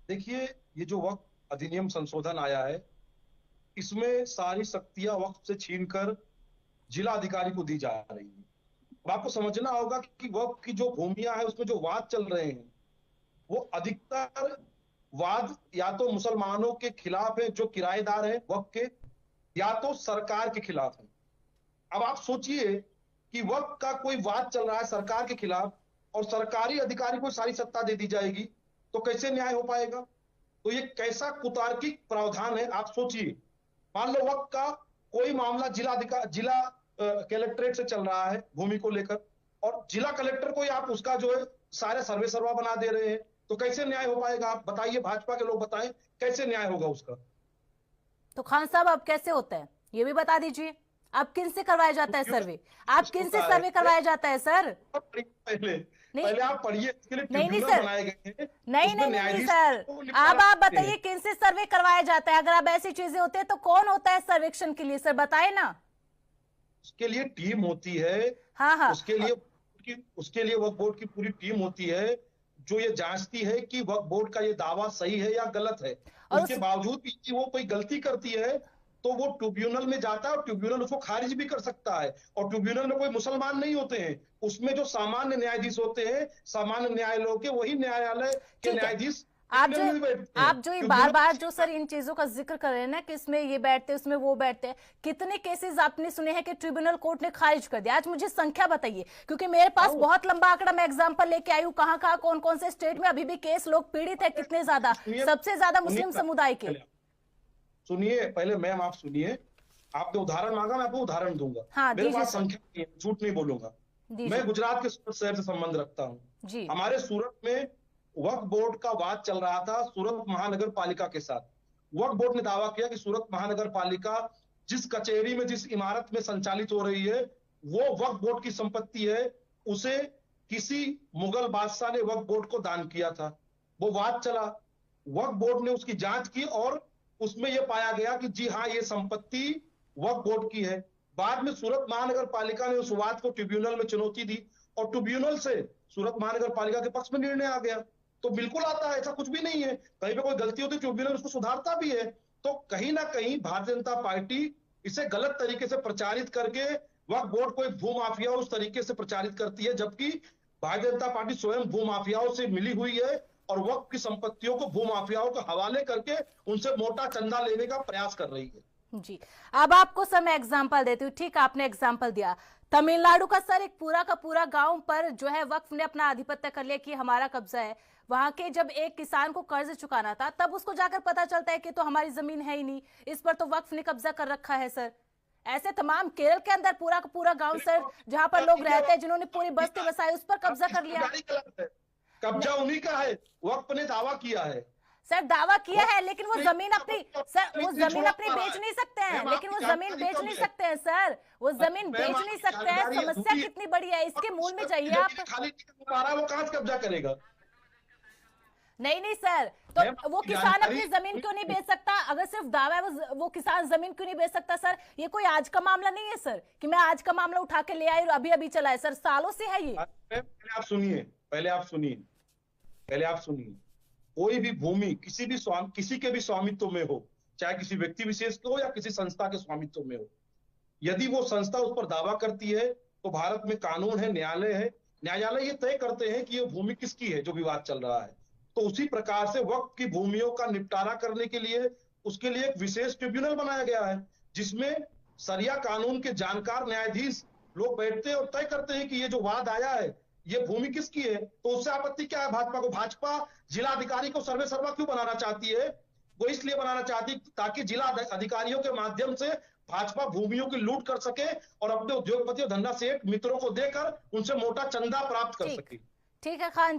देखिए, ये जो वक्फ अधिनियम संशोधन आया है, इसमें सारी शक्तियां वक्फ से छीनकर जिला अधिकारी को दी जा रही है। अब आपको समझना होगा कि वक्फ की जो भूमियां हैं, उसमें जो वाद चल रहे हैं, वो अधिकतर वाद या तो मुसलमानों के खिलाफ है, जो किराएदार हैं वक्फ के, या तो सरकार के खिलाफ है। अब आप सोचिए कि वक्फ का कोई वाद चल रहा है सरकार के खिलाफ और सरकारी अधिकारी को सारी सत्ता दे दी जाएगी, तो कैसे न्याय हो पाएगा? तो ये कैसा कुतार्किक प्रावधान है, आप सोचिए। मान लो वक्त का कोई मामला जिला कलेक्ट्रेट से चल रहा है भूमि को लेकर, और जिला कलेक्टर को ही आप उसका जो है सारे सर्वे सर्वा बना दे रहे हैं, तो कैसे न्याय हो पाएगा? आप बताइए, भाजपा के लोग बताएं, कैसे न्याय होगा उसका? तो खान साहब अब कैसे होता है ये भी बता दीजिए। आप किन से करवाया जाता है सर्वे? आप किन से सर्वे करवाया जाता है सर? पहले नहीं पहले आप पढ़िए, इसके लिए नहीं नहीं ट्रिब्यूनल सर, बनाए गए हैं, नहीं उसमें नहीं नहीं नहीं न्यायाधीश सर, को अब निपटारा आप करते बताइए हैं। किन से सर्वे करवाया जाता है? अगर अब ऐसी चीजें होती है तो कौन होता है सर्वेक्षण के लिए? सर बताए ना। उसके लिए टीम होती है, हाँ हाँ। उसके लिए वक्फ बोर्ड की पूरी टीम होती है, जो ये जांचती है कि वक्फ बोर्ड का ये दावा सही है या गलत है। और उसके बावजूद भी कि वो कोई गलती करती है, तो वो ट्रिब्यूनल में जाता है और ट्रिब्यूनल उसको खारिज भी कर सकता है। और ट्रिब्यूनल में कोई मुसलमान नहीं होते हैं, उसमें जो सामान्य न्यायाधीश होते हैं, सामान्य न्यायालयों के, वही न्यायालय के ठीक है, न्यायाधीश आप ट्रिब्यूनल में बैठते हैं। जो बार बार ट्रिब्यूनल जो सर इन चीजों का जिक्र कर रहे हैं ना कि इसमें ये बैठते हैं उसमें वो बैठते हैं, कितने केसेस आपने सुने हैं कि ट्रिब्यूनल कोर्ट ने खारिज कर दिया? आज मुझे संख्या बताइए, क्योंकि मेरे पास बहुत लंबा आंकड़ा, मैं एग्जांपल लेके आई हूँ कहाँ कहाँ कौन कौन से स्टेट में अभी भी केस लोग पीड़ित है, कितने ज्यादा, सबसे ज्यादा मुस्लिम समुदाय के। सुनिए पहले, मैम आप सुनिए। आपने उदाहरण मांगा, मैं आपको उदाहरण दूंगा। हाँ मेरे दीजिए पास सर, संख्या नहीं है, झूठ नहीं बोलूंगा। मैं दीजिए गुजरात के सूरत शहर से संबंध रखता हूँ। जी। हमारे सूरत में वक्फ बोर्ड का वाद चल रहा था सूरत महानगर पालिका के साथ। वक्फ बोर्ड ने दावा किया कि सूरत महानगर पालिका जिस कचहरी में, जिस इमारत में संचालित हो रही है, वो वक्फ बोर्ड की संपत्ति है। उसे किसी मुगल बादशाह ने वक्फ बोर्ड को दान किया था। वो वाद चला, वक्फ बोर्ड ने उसकी जांच की और उसमें यह पाया गया कि जी हाँ, ये संपत्ति वक्फ बोर्ड की है। बाद में सूरत महानगर पालिका ने उस वाद को ट्रिब्यूनल में चुनौती दी और ट्रिब्यूनल से सूरत महानगर पालिका के पक्ष में निर्णय आ गया। तो बिल्कुल आता है, ऐसा कुछ भी नहीं है। कहीं पे कोई गलती होती है, ट्रिब्यूनल उसको सुधारता भी है। तो कहीं ना कहीं भारतीय जनता पार्टी इसे गलत तरीके से प्रचारित करके वक्फ बोर्ड को एक भूमाफिया उस तरीके से प्रचारित करती है, जबकि भारतीय जनता पार्टी स्वयं भूमाफियाओं से मिली हुई है और वक्फ की संपत्तियों को भूमाफियाओं के हवाले करके उनसे मोटा चंदा लेने का प्रयास कर रही है। जी। अब आपको सर मैं एग्जांपल देती हूँ, ठीक, आपने एग्जांपल दिया तमिलनाडु का सर, एक पूरा का पूरा गांव पर जो है वक्फ ने अपना आधिपत्य कर लिया कि हमारा कब्जा है। वहां के जब एक किसान को कर्ज चुकाना था, तब उसको जाकर पता चलता है कि तो हमारी जमीन है ही नहीं, इस पर तो वक्फ ने कब्जा कर रखा है सर। ऐसे तमाम, केरल के अंदर पूरा का पूरा गांव सर, जहां पर लोग रहते हैं, जिन्होंने पूरी बस्ती बसाई, उस पर कब्जा कर लिया। कब्जा उन्हीं का है, वक्फ ने दावा किया है। सर दावा किया है, लेकिन वो जमीन अपनी, सर वो जमीन अपनी बेच नहीं सकते हैं, लेकिन वो जमीन बेच नहीं सकते हैं सर, वो जमीन बेच नहीं सकते हैं। समस्या कितनी बड़ी है, इसके मूल में जाइए आप। खाली वो कहां से कब्जा करेगा? नहीं नहीं सर, तो वो किसान अपनी जमीन क्यों नहीं बेच सकता? अगर सिर्फ दावा है, वो किसान जमीन क्यों नहीं बेच सकता? सर ये कोई आज का मामला नहीं है सर कि मैं आज का मामला उठा के ले आई और अभी अभी चला है सर, सालों से है ये। पहले आप सुनिए, पहले आप सुनिए। कोई भी भूमि किसी के भी स्वामित्व में हो, चाहे किसी व्यक्ति विशेष को हो या किसी संस्था के स्वामित्व में हो, यदि वो संस्था उस पर दावा करती है, तो भारत में कानून है, न्यायालय है, न्यायालय ये तय करते हैं कि ये भूमि किसकी है जो विवाद चल रहा है। तो उसी प्रकार से वक्फ की भूमियों का निपटारा करने के लिए उसके लिए एक विशेष ट्रिब्यूनल बनाया गया है, जिसमें सरिया कानून के जानकार न्यायाधीश लोग बैठते हैं और तय करते हैं कि ये जो वाद आया है, ये भूमि किसकी है। तो उससे आपत्ति क्या है भाजपा को? भाजपा जिला अधिकारी को सर्वे सर्वा क्यों बनाना चाहती है? वो इसलिए बनाना चाहती है ताकि जिला अधिकारियों के माध्यम से भाजपा भूमियों की लूट कर सके और अपने उद्योगपति और धंधा सेठ मित्रों को देकर उनसे मोटा चंदा प्राप्त कर सके। ठीक है खान जी।